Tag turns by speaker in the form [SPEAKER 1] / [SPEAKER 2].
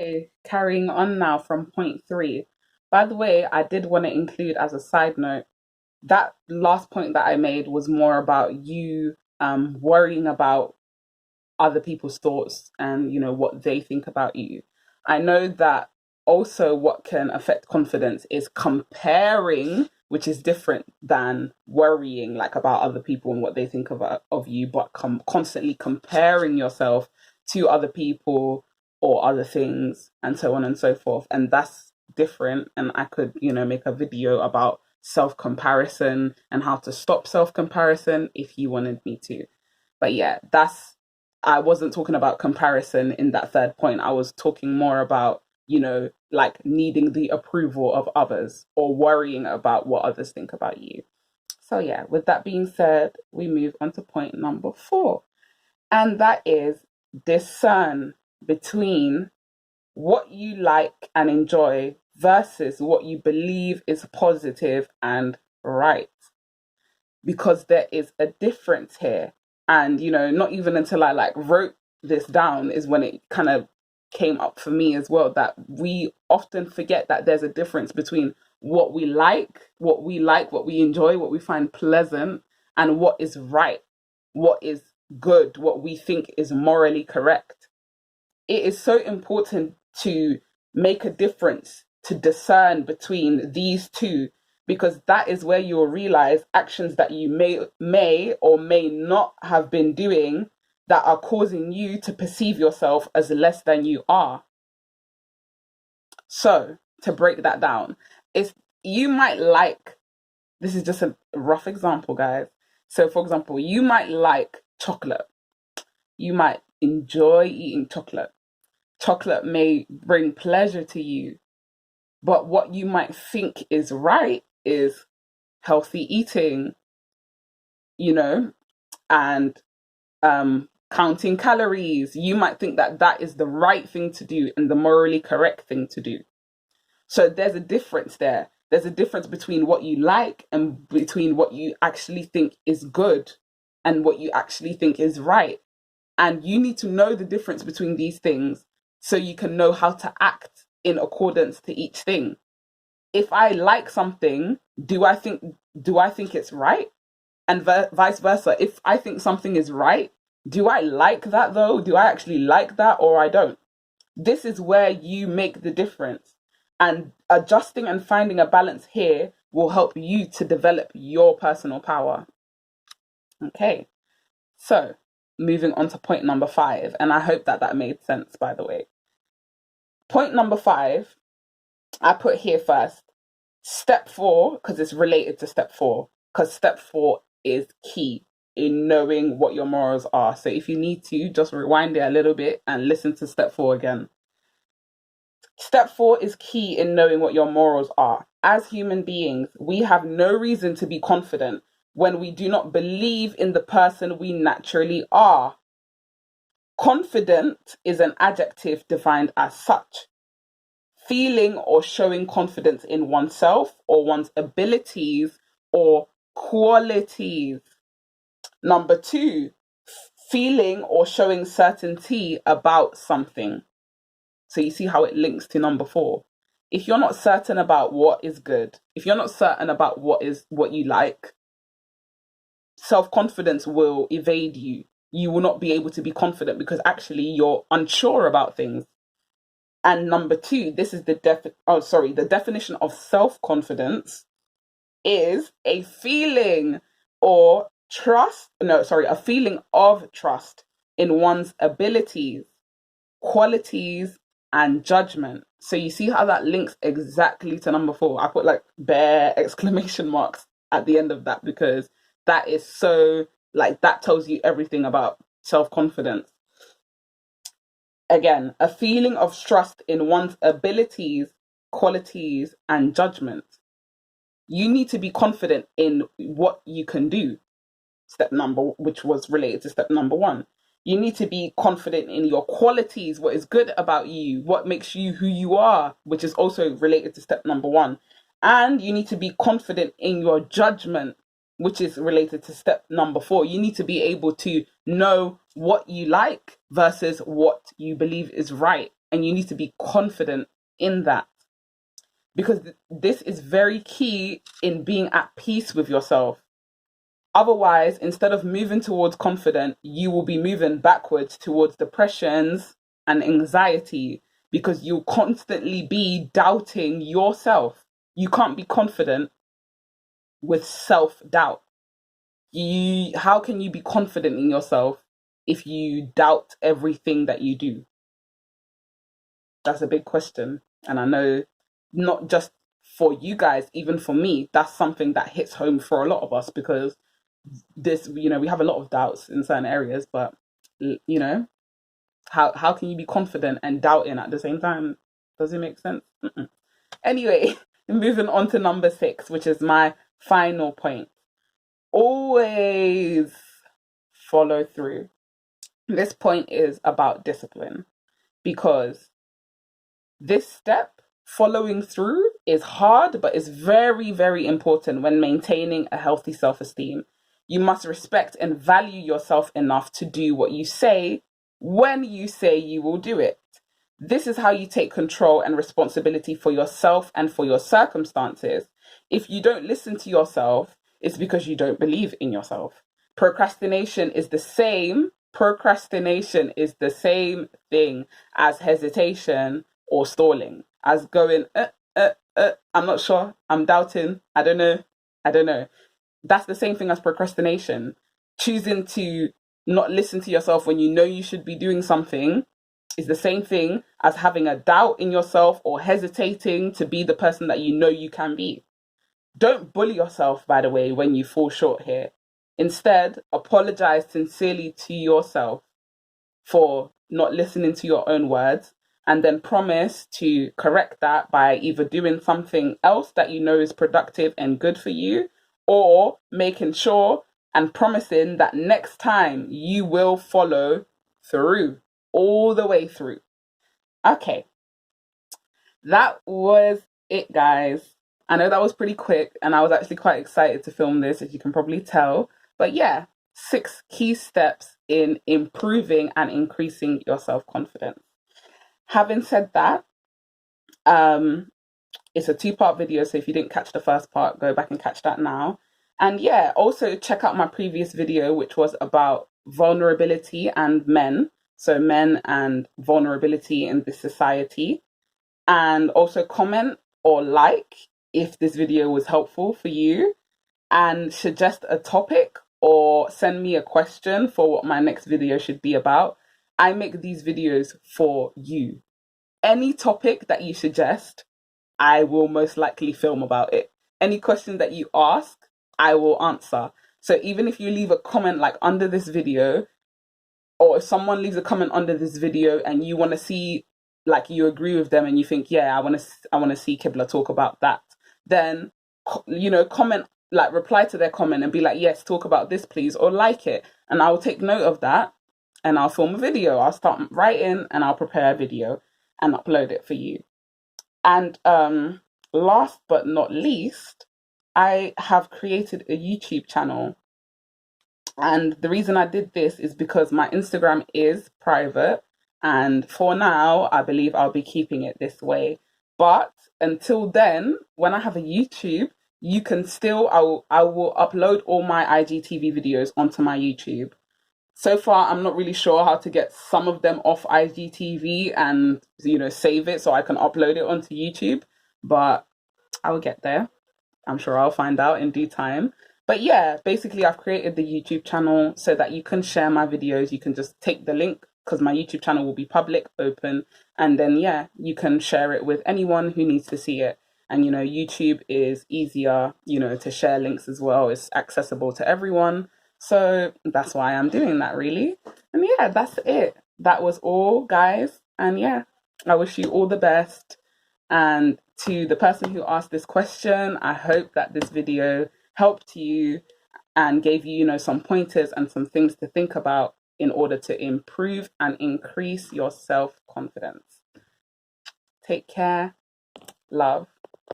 [SPEAKER 1] Okay, carrying on now from point three. By the way, I did want to include as a side note that last point that I made was more about you worrying about other people's thoughts and what they think about you. I know that also what can affect confidence is comparing, which is different than worrying like about other people and what they think of you, but constantly comparing yourself to other people or other things and so on and so forth. And that's different. And I could, make a video about self comparison and how to stop self comparison if you wanted me to. But yeah, I wasn't talking about comparison in that third point. I was talking more about, like needing the approval of others or worrying about what others think about you. So yeah, with that being said, we move on to point number four. And that is discern between what you like and enjoy versus what you believe is positive and right, because there is a difference here. And not even until I like wrote this down is when it kind of came up for me as well, that we often forget that there's a difference between what we enjoy, what we find pleasant, and what is right, what is good, what we think is morally correct. It is so important to make a difference, to discern between these two, because that is where you'll realize actions that you may or may not have been doing that are causing you to perceive yourself as less than you are. So, to break that down, it's you might like, this is just a rough example, guys. So, for example, you might like chocolate. You might enjoy eating chocolate. Chocolate may bring pleasure to you, but what you might think is right is healthy eating, and counting calories. You might think that that is the right thing to do and the morally correct thing to do. So there's a difference there. There's a difference between what you like and between what you actually think is good and what you actually think is right. And you need to know the difference between these things so you can know how to act in accordance to each thing. If I like something, do I think it's right? And vice versa. If I think something is right, do I like that though? Do I actually like that or I don't? This is where you make the difference. And adjusting and finding a balance here will help you to develop your personal power. Okay. So, moving on to point number five. And I hope that that made sense, by the way. Point number five, I put here first. Step four, because it's related to step four, because step four is key in knowing what your morals are. So if you need to, just rewind it a little bit and listen to step four again. Step four is key in knowing what your morals are. As human beings, we have no reason to be confident when we do not believe in the person we naturally are. Confident is an adjective defined as such. Feeling or showing confidence in oneself or one's abilities or qualities. Number two, feeling or showing certainty about something. So you see how it links to number four. If you're not certain about what is good, if you're not certain about what you like, self-confidence will evade you. You will not be able to be confident because actually you're unsure about things. And number two, this is the definition of self-confidence is a feeling or a feeling of trust in one's abilities, qualities, and judgment. So you see how that links exactly to number four. I put like bare exclamation marks at the end of that because that is so, like, that tells you everything about self-confidence. Again, a feeling of trust in one's abilities, qualities, and judgment. You need to be confident in what you can do. Which was related to step number one. You need to be confident in your qualities, what is good about you, what makes you who you are, which is also related to step number one. And you need to be confident in your judgment, which is related to step number four. You need to be able to know what you like versus what you believe is right and you need to be confident in that, because this is very key in being at peace with yourself. Otherwise, instead of moving towards confident, you will be moving backwards towards depressions and anxiety, because you'll constantly be doubting yourself. You can't be confident with self-doubt. How can you be confident in yourself if you doubt everything that you do? That's a big question. And I know not just for you guys, even for me, that's something that hits home for a lot of us, because we have a lot of doubts in certain areas, but how can you be confident and doubting at the same time? Does it make sense? Mm-mm. Anyway, moving on to number 6, which is my final point. Always follow through. This point is about discipline, because this step, following through, is hard, but it's very, very important when maintaining a healthy self-esteem. You must respect and value yourself enough to do what you say when you say you will do it. This is how you take control and responsibility for yourself and for your circumstances. If you don't listen to yourself, it's because you don't believe in yourself. Procrastination is the same thing as hesitation or stalling, as going, I'm not sure, I'm doubting, I don't know. That's the same thing as procrastination. Choosing to not listen to yourself when you know you should be doing something is the same thing as having a doubt in yourself or hesitating to be the person that you know you can be. Don't bully yourself, by the way, when you fall short here. Instead, apologize sincerely to yourself for not listening to your own words, and then promise to correct that by either doing something else that you know is productive and good for you, or making sure and promising that next time you will follow through, all the way through. Okay, that was it, guys. I know that was pretty quick, and I was actually quite excited to film this, as you can probably tell. But yeah, 6 key steps in improving and increasing your self-confidence. Having said that, it's a 2-part video, so if you didn't catch the first part, go back and catch that now. And yeah, also check out my previous video, which was about vulnerability and men. So men and vulnerability in this society. And also comment or like if this video was helpful for you, and suggest a topic or send me a question for what my next video should be about. I make these videos for you. Any topic that you suggest, I will most likely film about it. Any question that you ask, I will answer. So even if you leave a comment like under this video, or if someone leaves a comment under this video and you want to see, like, you agree with them and you think, yeah, I want to see Qibla talk about that, then comment, like, reply to their comment and be like, yes, talk about this please, or like it, and I will take note of that and I'll film a video. I'll start writing and I'll prepare a video and upload it for you. And last but not least, I have created a YouTube channel. And the reason I did this is because my Instagram is private. And for now, I believe I'll be keeping it this way. But until then, when I have a YouTube, you can still, I will upload all my IGTV videos onto my YouTube. So far, I'm not really sure how to get some of them off IGTV and, save it so I can upload it onto YouTube. But I'll get there. I'm sure I'll find out in due time. But yeah, basically I've created the YouTube channel so that you can share my videos. You can just take the link, because my YouTube channel will be public, open. And then, yeah, you can share it with anyone who needs to see it. And, YouTube is easier, to share links as well. It's accessible to everyone. So that's why I'm doing that, really. And yeah, that's it. That was all, guys. And yeah, I wish you all the best. And to the person who asked this question, I hope that this video helped you and gave you, some pointers and some things to think about in order to improve and increase your self-confidence. Take care. Love.